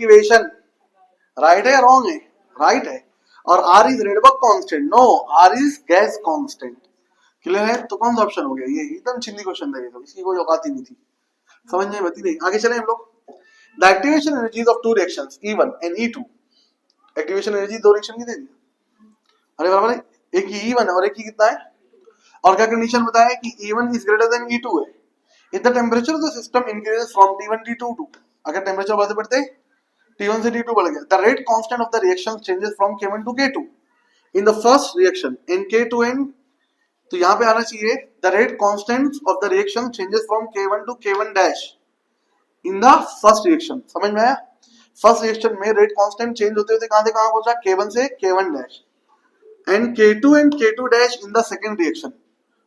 Activation, right है या wrong है? राइट है। और R is Rydberg constant, no, R is gas constant. Clear है? तो कौन सा ऑप्शन हो गया? ये एकदम चिल्ली क्वेश्चन था, ये तो इसकी कोई औकात ही नहीं थी, समझ में बती नहीं। आगे चले हम लोग। The activation energies of two reactions E1 and E2, activation energy दो रिएक्शन की दे दी, अरे बराबर है, एक की E1 और एक की कितना है, और क्या कंडीशन बताया है कि E1 is greater than E2 है। If the temperature of the system increases from T1 to T2, अगर टेंपरेचर बढ़ते बढ़ते T1 से T2 बढ़ गया, the rate constant of the reaction changes from K1 to K2 in the first reaction in K2N, तो यहाँ पे आना चाहिए the rate constant of the reaction changes from K1 to K1 dash in the first reaction. समझ में आया? First reaction में rate constant change होते होते कहां से कहां पहुंचा? K1 से K1 dash, and K2 and K2 dash in the second reaction,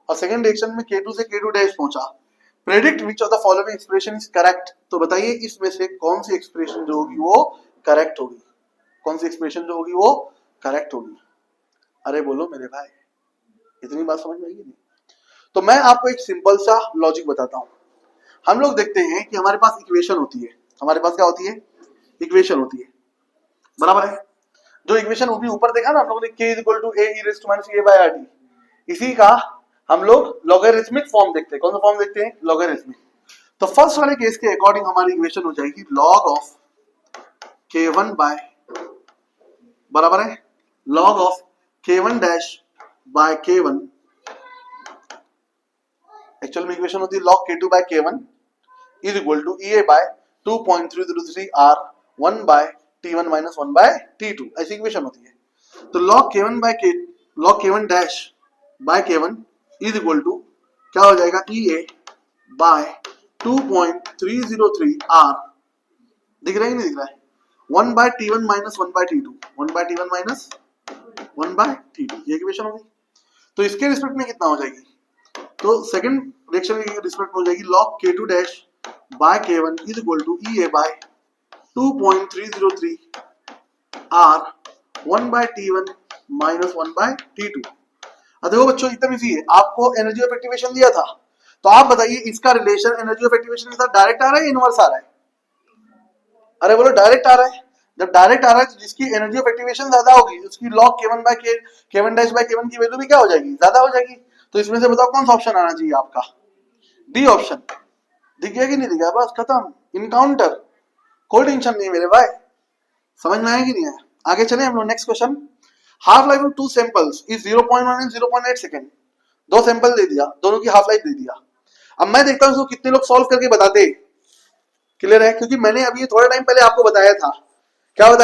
और सेकंड रिएक्शन में K2 से K2 डैश पहुंचा। Predict which of the following expression is correct, तो बताइए इसमें से कौन सी एक्सप्रेशन जो होगी वो करेक्ट होगी, कौन सी एक्सप्रेशन जो होगी वो करेक्ट होगी? अरे बोलो मेरे भाई, इतनी बात समझ में आएगी नहीं? तो मैं आपको एक सिंपल सा लॉजिक बताता हूं। हम लोग देखते हैं कि हमारे पास इक्वेशन होती है, हमारे पास क्या होती है? इक्वेशन होती है, बराबर है। जो इक्वेशन ऊपर देखा ना हम लोगों ने, k = a e raised to minus a by r t, इसी का हम लोग लॉगरिथमिक फॉर्म देखते हैं। कौन सा फॉर्म देखते हैं? लॉगरिथमिक। तो फर्स्ट वाले केस के अकॉर्डिंग हमारी इक्वेशन हो जाएगी log ऑफ k1 बाय, बराबर है, log of k1 dash by k1, actual में इक्वेशन होती है log k2 by k1 is equal to EA by 2.303 R 1 by T1 minus 1 by T2, ऐसी इक्वेशन होती है। तो log k1 dash by k1 is equal to क्या हो जाएगा? EA बाय 2.303 R, दिख रहा है नहीं दिख रहा है? 1 by T1 minus 1 by T2, 1 by T1 minus 1 by T2, ये इक्वेशन होगी। तो इसके रिस्पेक्ट में कितना हो जाएगी? तो सेकंड रिएक्शन के रिस्पेक्ट में हो जाएगी log k2 dash by k1 is equal to EA by 2.303 R 1 by T1 minus 1 by T2। अब देखो बच्चों, एकदम इजी है, आपको एनर्जी ऑफ एक्टिवेशन दिया था, तो आप बताइए इसका रिलेशन एनर्जी ऑफ एक्टिवेशन के साथ डायरेक्ट आ रहा है, इनवर्स आ रहा है? अरे बोलो डायरेक्ट आ रहा है। जब डायरेक्ट आ रहा है तो जिसकी एनर्जी ऑफ एक्टिवेशन ज्यादा होगी उसकी log k1 dash by k1 की वैल्यू भी क्या हो जाएगी? ज्यादा हो जाएगी। तो इसमें से बताओ कौन सा ऑप्शन आना चाहिए आपका? D option. दिख गया कि नहीं दिखा? बस खत्म, इनकाउंटर, कोई टेंशन नहीं मेरे भाई। समझ में आया कि नहीं आया? आगे चले हम लोग। Next question, half life of two samples is 0.1 and 0.8 second. दो सैंपल दे दिया, दोनों की हाफ लाइफ दे दिया। अब मैं देखता हूँ कितने लोग सॉल्व करके बताते। क्लियर है? क्योंकि मैंने अभी थोड़ा टाइम पहले आपको बताया था, क्या बताया?